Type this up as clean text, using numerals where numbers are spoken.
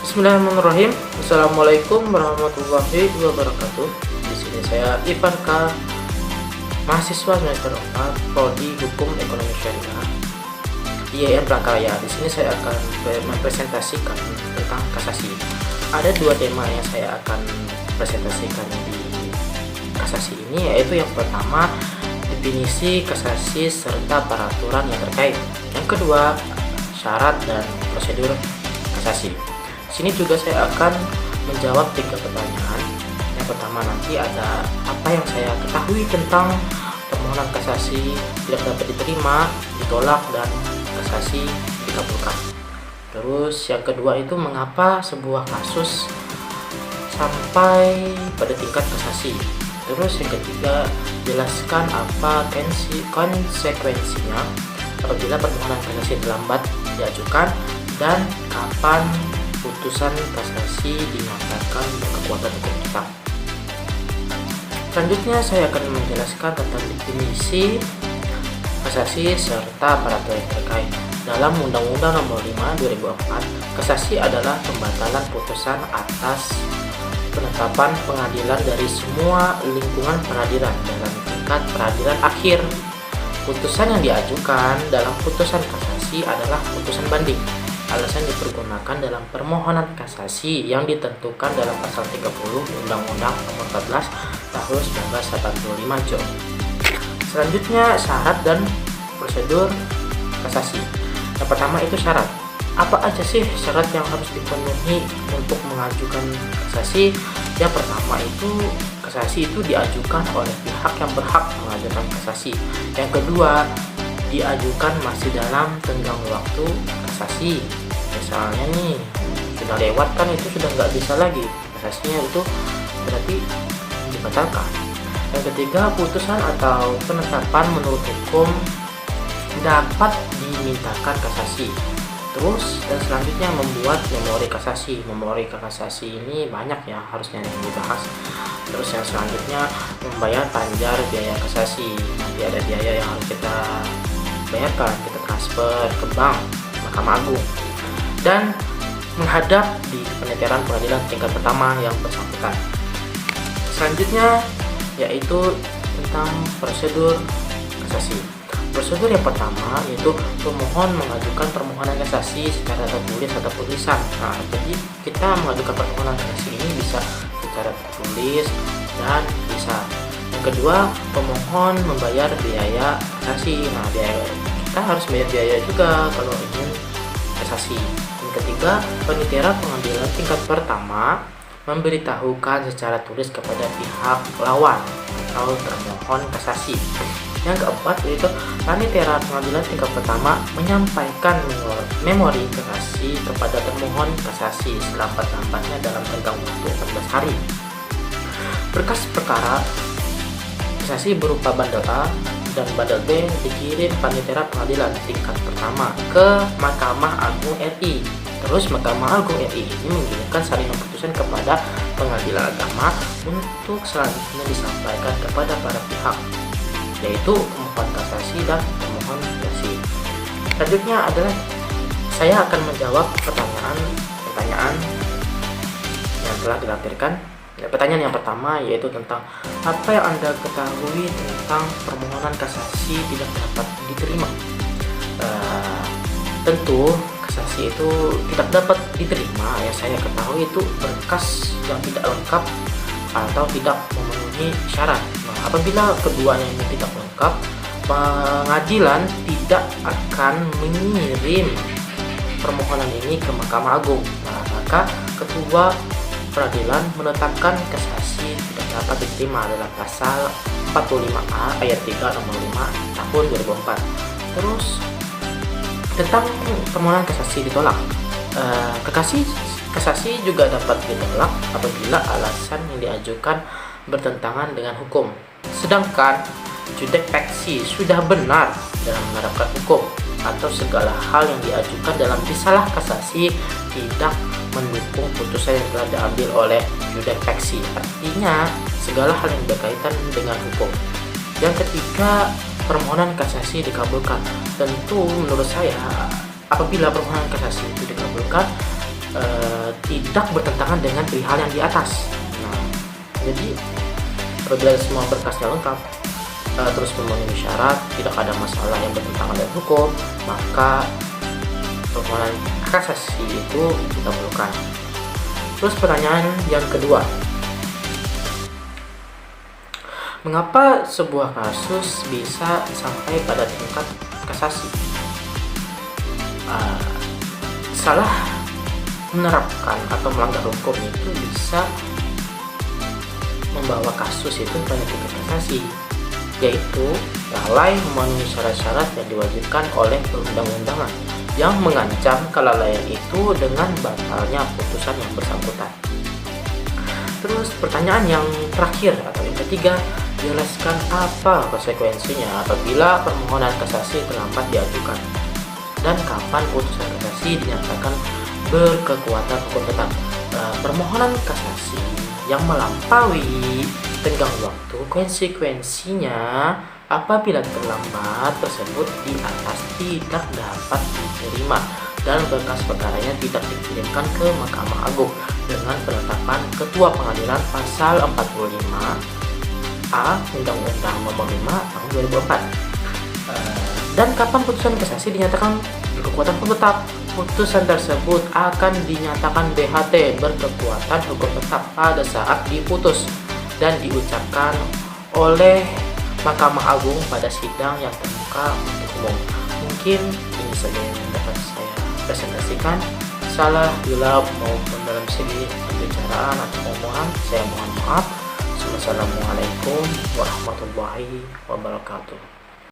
Bismillahirrahmanirrahim. Assalamualaikum warahmatullahi wabarakatuh. Di sini saya Ivan K, mahasiswa semester 4 Prodi Hukum Ekonomi Syariah IAIN Prakarya. Di sini saya akan mempresentasikan tentang kasasi. Ada dua tema yang saya akan presentasikan di kasasi ini, yaitu yang pertama definisi kasasi serta peraturan yang terkait. Yang kedua, syarat dan prosedur kasasi. Sini juga saya akan menjawab 3 pertanyaan. Yang pertama, nanti ada apa yang saya ketahui tentang permohonan kasasi tidak dapat diterima, ditolak, dan kasasi dikabulkan. Terus yang kedua itu mengapa sebuah kasus sampai pada tingkat kasasi. Terus yang ketiga, jelaskan apa konsekuensinya apabila permohonan kasasi terlambat diajukan dan kapan putusan kasasi dinyatakan berkekuatan hukum tetap. Selanjutnya saya akan menjelaskan tentang definisi kasasi serta peraturan yang terkait. Dalam Undang-Undang Nomor 5 2004, kasasi adalah pembatalan putusan atas penetapan pengadilan dari semua lingkungan peradilan dalam tingkat peradilan akhir. Putusan yang diajukan dalam putusan kasasi adalah putusan banding. Alasan dipergunakan dalam permohonan kasasi yang ditentukan dalam pasal 30 Undang-Undang Nomor 14 Tahun 1985 JOB. Selanjutnya, syarat dan prosedur kasasi. Yang pertama itu syarat. Apa aja sih syarat yang harus dipenuhi untuk mengajukan kasasi? Yang pertama itu kasasi itu diajukan oleh pihak yang berhak mengajukan kasasi. Yang kedua, diajukan masih dalam tenggang waktu kasasi. Misalnya nih sudah lewat kan, itu sudah nggak bisa lagi kasasinya, itu berarti dibatalkan. Yang ketiga, putusan atau penetapan menurut hukum dapat dimintakan kasasi. Terus dan selanjutnya membuat memori kasasi. Memori kasasi ini banyak ya harusnya yang dibahas. Terus yang selanjutnya membayar panjar biaya kasasi. Nanti ada biaya yang harus kita bayarkan, kita transfer ke bank Mahkamah Agung, dan menghadap di penetaran pengadilan tingkat pertama yang bersangkutan. Selanjutnya yaitu tentang prosedur kasasi. Prosedur yang pertama yaitu pemohon mengajukan permohonan kasasi secara tertulis atau tulisan. Nah, jadi kita mengajukan permohonan kasasi ini bisa secara tertulis dan bisa. Yang kedua, pemohon membayar biaya kasasi. Nah, kita harus bayar biaya juga kalau ingin kasasi. Yang ketiga, penitiran pengadilan tingkat pertama memberitahukan secara tulis kepada pihak lawan atau termohon kasasi. Yang keempat yaitu panitera pengadilan tingkat pertama menyampaikan memori kasasi kepada termohon kasasi selambat-lambatnya dalam tenggang waktu 14 hari. Berkas perkara kasasi berupa bandel A dan bandel B dikirim panitera pengadilan tingkat pertama ke Mahkamah Agung RI. Terus Mahkamah Agung RI ini mengirimkan salinan putusan kepada Pengadilan Agama untuk selanjutnya disampaikan kepada para pihak, yaitu pemohon kasasi dan pemohon kasasi. Selanjutnya adalah saya akan menjawab pertanyaan yang telah dilampirkan. Pertanyaan yang pertama yaitu tentang apa yang Anda ketahui tentang permohonan kasasi tidak dapat diterima. Tentu kasasi itu tidak dapat diterima yang saya ketahui itu berkas yang tidak lengkap atau tidak memenuhi syarat. Nah, apabila keduanya ini tidak lengkap, pengadilan tidak akan mengirim permohonan ini ke Mahkamah Agung. Nah, maka ketua peradilan menetapkan kasasi tidak dapat diterima dalam pasal 45A ayat 3 nomor 5 tahun 2004. Terus tentang permohonan kasasi ditolak, kasasi juga dapat ditolak apabila alasan yang diajukan bertentangan dengan hukum, sedangkan judek faksi sudah benar dalam menerapkan hukum, atau segala hal yang diajukan dalam risalah kasasi tidak mendukung putusan yang telah diambil oleh judek faksi. Artinya segala hal yang berkaitan dengan hukum. Yang ketiga, permohonan kasasi dikabulkan. Tentu menurut saya apabila permohonan kasasi itu dikabulkan, tidak bertentangan dengan perihal yang di atas. Nah, jadi apabila semua berkasnya lengkap, terus memenuhi syarat, tidak ada masalah yang bertentangan dengan hukum, maka permohonan kasasi itu dikabulkan. Terus pertanyaan yang kedua, mengapa sebuah kasus bisa sampai pada tingkat kasasi? Salah menerapkan atau melanggar hukum itu bisa membawa kasus itu pada tingkat kasasi, yaitu lalai memenuhi syarat-syarat yang diwajibkan oleh perundang-undangan yang mengancam kelalaian itu dengan batalnya putusan yang bersangkutan. Terus pertanyaan yang terakhir atau yang ketiga, jelaskan apa konsekuensinya apabila permohonan kasasi terlambat diajukan dan kapan putusan kasasi dinyatakan berkekuatan hukum tetap. Permohonan kasasi yang melampaui tenggang waktu, konsekuensinya apabila terlambat tersebut di atas tidak dapat diterima dan berkas perkaranya tidak dikirimkan ke Mahkamah Agung dengan penetapan Ketua Pengadilan pasal 45A Undang-Undang Nomor 5 Tahun 2004. Dan kapan putusan kasasi dinyatakan berkekuatan hukum tetap? Putusan tersebut akan dinyatakan BHT berkekuatan hukum tetap pada saat diputus dan diucapkan oleh Mahkamah Agung pada sidang yang terbuka untuk umum. Mungkin ini saja yang dapat saya presentasikan. Salah bila maupun dalam segi pembicaraan atau omongan, saya mohon maaf. Wassalamualaikum warahmatullahi wabarakatuh.